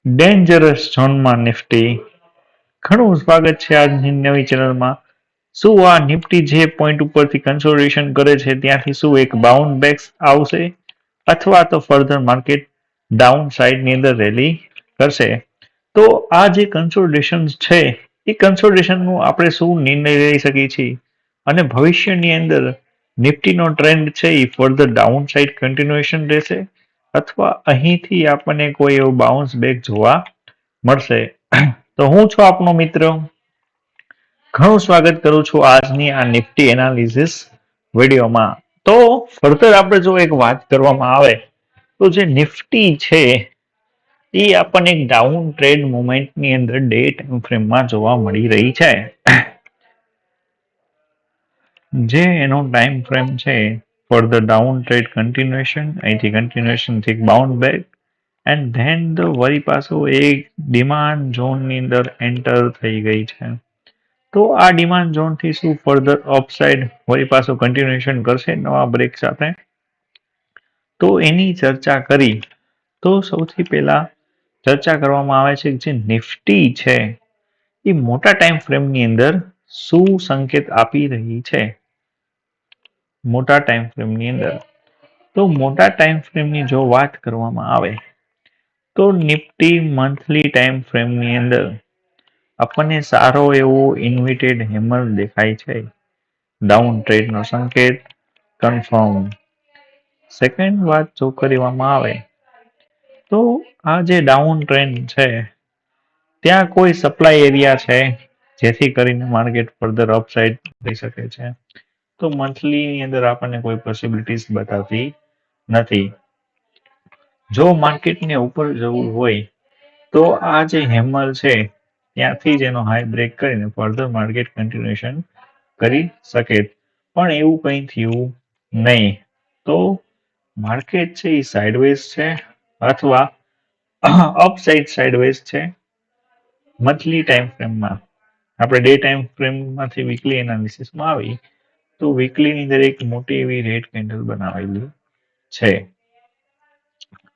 Dangerous ઝોનમાં Nifty. ઘણું સ્વાગત છે આજની નવી ચેનલમાં. શું આ નિફ્ટી જે પોઈન્ટ ઉપરથી કન્સોલિડેશન કરે છે ત્યાંથી શું એક બાઉન્ડ બેક આવશે અથવા તો ફર્ધર માર્કેટ ડાઉન સાઇડની અંદર રેલી કરશે? તો આ જે કન્સોલિડેશન છે એ કન્સોલિડેશનનું આપણે શું નિર્ણય લઈ શકીએ છીએ અને ભવિષ્યની અંદર નિફ્ટીનો ટ્રેન્ડ છે એ ફર્ધર ડાઉન સાઇડ કન્ટિન્યુએશન રહેશે અથવા અહીંથી આપણને કોઈ એવું બાઉન્સ બેક જોવા મળશે? તો હું છું આપનો મિત્ર. ઘણું સ્વાગત કરું છું આજની આ નિફ્ટી એનાલિસિસ વિડીયોમાં. તો ફર્ધર આપણે જો એક વાત કરવામાં આવે તો જે નિફ્ટી છે એ આપણને એક ડાઉન ટ્રેડ મુવમેન્ટની અંદર ડે ટાઈમ ફ્રેમમાં જોવા મળી રહી છે. જે એનો ટાઈમ ફ્રેમ છે for the down trade continuation, અહીંથી કન્ટિન્યુએશન થી bound back and then the વળી પાછું એક ડિમાન્ડ ઝોનની અંદર એન્ટર થઈ ગઈ છે. તો આ ડિમાન્ડ ઝોનથી શું ફર્ધર અપસાઇડ વળી પાછું કન્ટિન્યુએશન કરશે નવા બ્રેક સાથે? તો એની ચર્ચા કરી. તો સૌથી પહેલા ચર્ચા કરવામાં આવે છે કે જે નિફ્ટી છે એ મોટા ટાઈમ ફ્રેમની અંદર શું સંકેત આપી રહી છે? મોટા ટાઈમ ફ્રેમની અંદર તો મોટા ટાઈમ ફ્રેમની જો વાત કરવામાં આવે તો નિફ્ટી મંથલી ટાઈમ ફ્રેમની અંદર આપણને સારો એવો ઇન્વિટેડ હેમર દેખાય છે. ડાઉન ટ્રેડનો સંકેત કન્ફર્મ. સેકન્ડ વાત જો કરવામાં આવે તો આ જે ડાઉન ટ્રેન્ડ છે ત્યાં કોઈ સપ્લાય એરિયા છે જેથી કરીને માર્કેટ ફર્ધર અપસાઇડ થઈ શકે છે? તો મંથલી ની અંદર આપણને કોઈ પોસિબિલિટીઝ બતાવતી નથી. જો માર્કેટને ઉપર જવું હોય તો આ જે હેમર છે ત્યાંથી જ એનો હાઈ બ્રેક કરીને ફર્ધર માર્કેટ કન્ટિન્યુએશન કરી શકે. પણ એવું કંઈ થયું નહીં. તો માર્કેટ છે એ સાઇડવેઝ છે અથવા અપસાઇડ સાઇડવેઝ છે મંથલી ટાઈમ ફ્રેમમાં. આપણે ડે ટાઈમ ફ્રેમમાંથી વીકલી એનાલિસિસમાં આવી તો વીકલીની અંદર એક મોટી એવી રેડ કેન્ડલ બનાવેલી છે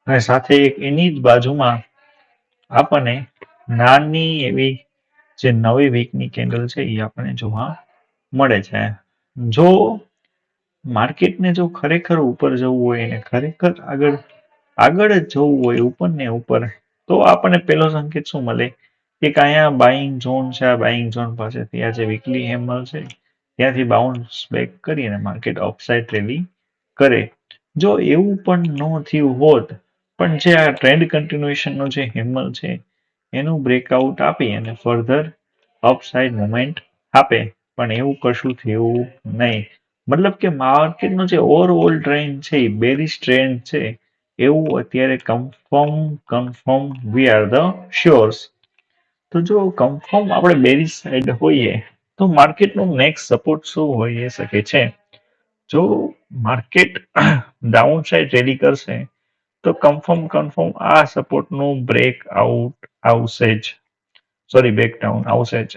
અને સાથે એક એની જ બાજુમાં આપણને નાની એવી જે નવી વીકની કેન્ડલ છે એ આપણને જોવા મળે છે. જો માર્કેટને જો ખરેખર ઉપર જવું હોય અને ખરેખર આગળ જ જવું હોય ઉપર ને ઉપર તો આપણને પેલો સંકેત શું મળે કે અહીંયા બાઇંગ ઝોન છે. આ બાઇંગ ઝોન પાસેથી આ જે વીકલી હેમર છે ત્યાંથી બાઉન્સ બેક કરી અને માર્કેટ અપસાઇડ રેલી કરે. જો એવું પણ ન થયું હોત પણ જે આ ટ્રેન્ડ કન્ટિન્યુએશનનો જે હેમર છે એનું બ્રેકઆઉટ આપી અને ફર્ધર અપસાઇડ મુવમેન્ટ આપે પણ એવું કશું થયું નહીં. મતલબ કે માર્કેટનો જે ઓવરઓલ ટ્રેન્ડ છે એ બેરિશ ટ્રેન્ડ છે એવું અત્યારે કન્ફર્મ વી આર ધ શ્યોર્સ. તો જો કન્ફર્મ આપણે બેરિશ સાઈડ હોઈએ તો માર્કેટનું નેક્સ્ટ સપોર્ટ શું હોઈ શકે છે? જો માર્કેટ ડાઉન સાઈડ રેલી કરશે તો કન્ફર્મ આ સપોર્ટનું બ્રેક આઉટ આવશે જ. સોરી, બ્રેકડાઉન આવશે જ.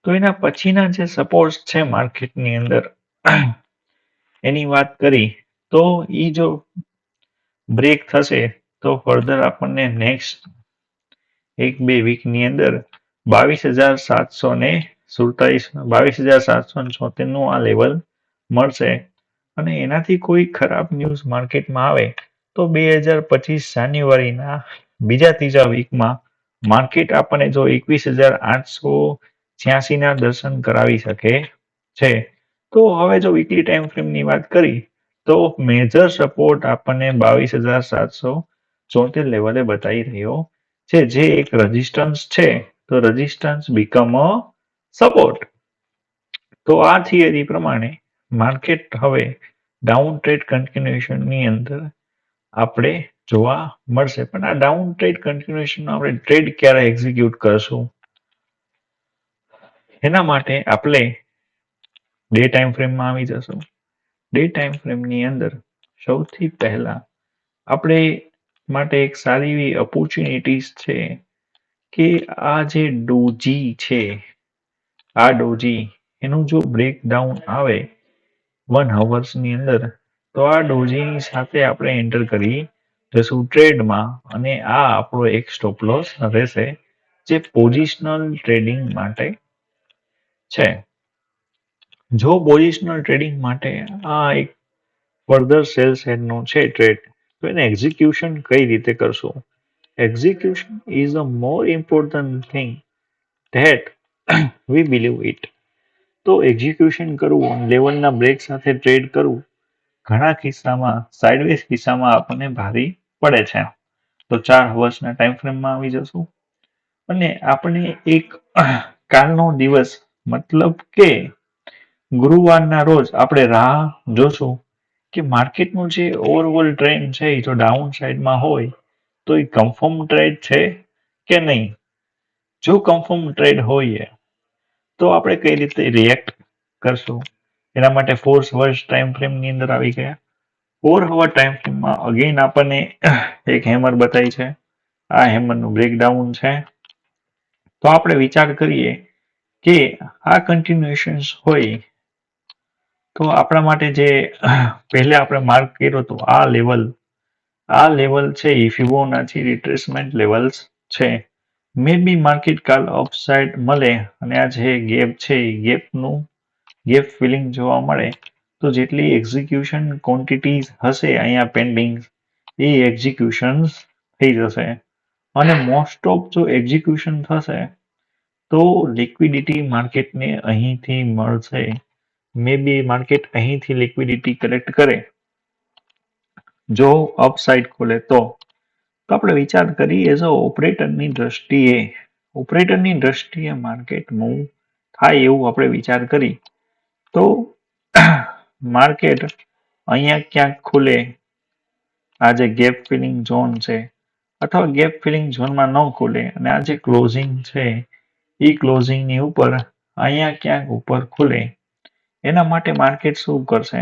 તો એના પછીના જે સપોર્ટ છે માર્કેટની અંદર એની વાત કરી તો એ જો બ્રેક થશે તો ફર્ધર આપણને નેક્સ્ટ એક બે વીકની અંદર 22,747 નું આ લેવલ મળશે અને એનાથી કોઈ ખરાબ ન્યૂઝ માર્કેટમાં આવે તો 2025 જાન્યુઆરીના બીજા ત્રીજા વીકમાં માર્કેટ આપણને જો 21,886 ના દર્શન કરાવી શકે છે. તો હવે જો વીકલી ટાઈમ ફ્રેમની વાત કરી તો મેજર સપોર્ટ આપણને 22,774 લેવલે બતાવી રહ્યો છે જે એક રેઝિસ્ટન્સ છે. તો રેઝિસ્ટન્સ બીકમ અ સપોર્ટ. તો આ થિયરી પ્રમાણે માર્કેટ હવે ડાઉન ટ્રેડ કન્ટિન્યુએશનની અંદર આપણે જોવા મળશે. પણ આ ડાઉન ટ્રેડ કન્ટિન્યુએશન આપણે ટ્રેડ ક્યારે એક્ઝિક્યુટ કરશું એના માટે આપણે ડે ટાઈમ ફ્રેમમાં આવી જશું. ડે ટાઈમ ફ્રેમની અંદર સૌથી પહેલા આપણે માટે એક સારી એવી ઓપોર્ચ્યુનિટીઝ છે કે આ જે ડોજી છે આ ડોજી એનું જો બ્રેકડાઉન આવે 1 hours ની અંદર તો આ ડોજીની સાથે આપણે એન્ટર કરી જશું ટ્રેડમાં અને આ આપણો એક સ્ટોપ લોસ રહેશે જે પોઝિશનલ ટ્રેડિંગ માટે છે. જો પોઝિશનલ ટ્રેડિંગ માટે આ એક ફર્ધર સેલ્સ હેડનો છે ટ્રેડ, તો એને એક્ઝિક્યુશન કઈ રીતે કરશું? Execution is a more important thing that we believe it. તો એક્ઝિક્યુશન કરવું, લેવલના બ્રેક સાથે ટ્રેડ કરવું ઘણા કિસ્સામાં, સાઇડવેઝ કિસ્સામાં આપણને ભારી પડે છે. તો 4 વર્ષના ટાઈમ ફ્રેમમાં આવી જશું અને આપણે એક કાલનો દિવસ મતલબ કે ગુરુવારના રોજ આપણે રાહ જોશું કે માર્કેટનું જે ઓવરઓલ ટ્રેન્ડ છે એ જો ડાઉન સાઈડમાં હોય તો એ કન્ફર્મ ટ્રેડ છે કે નહીં. જો કન્ફર્મ ટ્રેડ હોય તો આપણે કઈ રીતે રિએક્ટ કરશું? એના માટે 4 વર્ષ ટાઈમ ફ્રેમની અંદર આવી ગયા. 4 અવર ટાઈમ ફ્રેમમાં અગેન આપણને એક હેમર બતાવી છે. આ હેમરનું બ્રેકડાઉન છે. તો આપણે વિચાર કરીએ કે આ કન્ટિન્યુએશન હોય તો આપણા માટે જે પહેલા આપણે માર્ક કર્યો હતો આ લેવલ છે એ ફિબોનાચી રિટ્રેસમેન્ટ લેવલ્સ છે. મે બી માર્કેટ કાલ અપસાઇડ મળે અને આ જે ગેપ છે એ ગેપ ફિલિંગ જોવા મળે તો જેટલી એક્ઝિક્યુશન ક્વોન્ટિટીઝ હશે અહીંયા પેન્ડિંગ એ એક્ઝિક્યુશન થઈ જશે અને મોસ્ટ ઓફ જો એક્ઝિક્યુશન થશે તો લિક્વિડિટી માર્કેટને અહીંથી મળશે. મે બી માર્કેટ અહીંથી લિક્વિડિટી કલેક્ટ કરે જો અપસાઇડ ખોલે તો આપણે વિચાર કરીએ જો ઓપરેટરની દ્રષ્ટિએ માર્કેટ મૂવ થાય એવું આપણે વિચાર કરી તો માર્કેટ અહીંયા ક્યાંક ખુલે, આ જે ગેપ ફિલિંગ ઝોન છે અથવા ગેપ ફિલિંગ ઝોનમાં ન ખુલે અને આ જે ક્લોઝિંગ છે એ ક્લોઝિંગની ઉપર અહીંયા ક્યાંક ઉપર ખુલે, એના માટે માર્કેટ શું કરશે?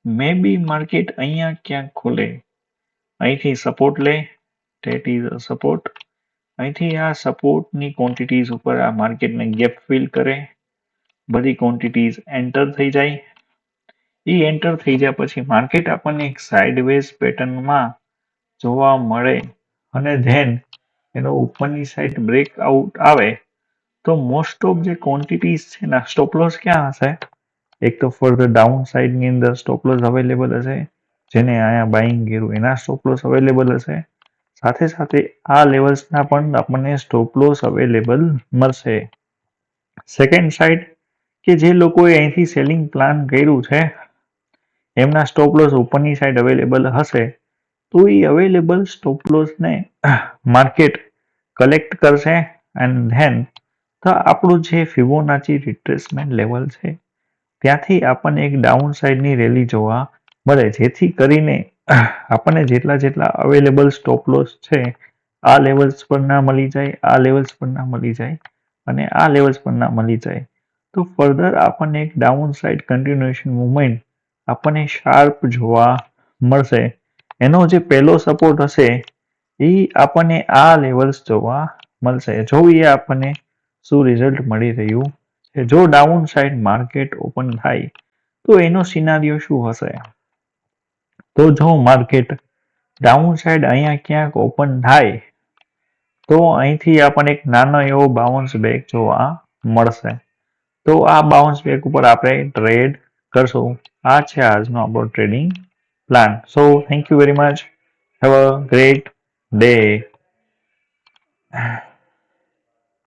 મે બી માર્કેટ અહીંયા ક્યાંક ખુલે, અહીંથી સપોર્ટ લે, ધેટ ઇઝ અ સપોર્ટ. અહીંથી આ સપોર્ટની ક્વોન્ટિટીઝ ઉપર આ માર્કેટને ગેપ ફિલ કરે, બધી ક્વોન્ટિટીઝ એન્ટર થઈ જાય. એ એન્ટર થઈ જાય પછી માર્કેટ આપણને એક સાઇડવેઝ પેટર્નમાં જોવા મળે અને ધેન એનો ઉપરની સાઈડ બ્રેકઆઉટ આવે તો મોસ્ટ ઓફ જે ક્વોન્ટિટીઝ છે એના સ્ટોપલોસ ક્યાં હશે? એક તો ફર્ધર ડાઉન સાઈડની અંદર સ્ટોપલોસ અવેલેબલ હશે, જેને અહીંયા બાઇંગ કર્યું એના સ્ટોપલોસ અવેલેબલ હશે. સાથે સાથે આ લેવલ્સના પણ આપણને સ્ટોપલોસ અવેલેબલ મળશે. સેકન્ડ સાઈડ કે જે લોકોએ અહીંથી સેલિંગ પ્લાન કર્યું છે એમના સ્ટોપલોસ ઉપરની સાઈડ અવેલેબલ હશે તો એ અવેલેબલ સ્ટોપલોસને માર્કેટ કલેક્ટ કરશે એન્ડ ધેન તો આપણું જે ફિબોનાચી રિટ્રેસમેન્ટ લેવલ છે ત્યાંથી આપણને એક ડાઉન સાઈડની રેલી જોવા મળે, જેથી કરીને આપણને જેટલા અવેલેબલ સ્ટોપ લોસ છે આ લેવલ્સ પર ના મળી જાય, આ લેવલ્સ પર ના મળી જાય અને આ લેવલ્સ પર ના મળી જાય તો ફર્ધર આપણને એક ડાઉન સાઈડ કન્ટિન્યુએશન મુવમેન્ટ આપણને શાર્પ જોવા મળશે. એનો જે પહેલો સપોર્ટ હશે એ આપણને આ લેવલ્સ જોવા મળશે. જોઈએ આપણને શું રિઝલ્ટ મળી રહ્યું છે. જો ડાઉન સાઈડ માર્કેટ ઓપન થાય તો એનો સિનારીઓ શું હશે? તો જો માર્કેટ ડાઉન સાઈડ અહીંયા ક્યાંક ઓપન થાય તો અહીંથી આપણને એક નાનો એવો બાઉન્સ બેક જોવા મળશે. તો આ બાઉન્સ બેક ઉપર આપણે ટ્રેડ કરશું. આ છે આજનો આપણો trading plan. So thank you very much. Have a great day.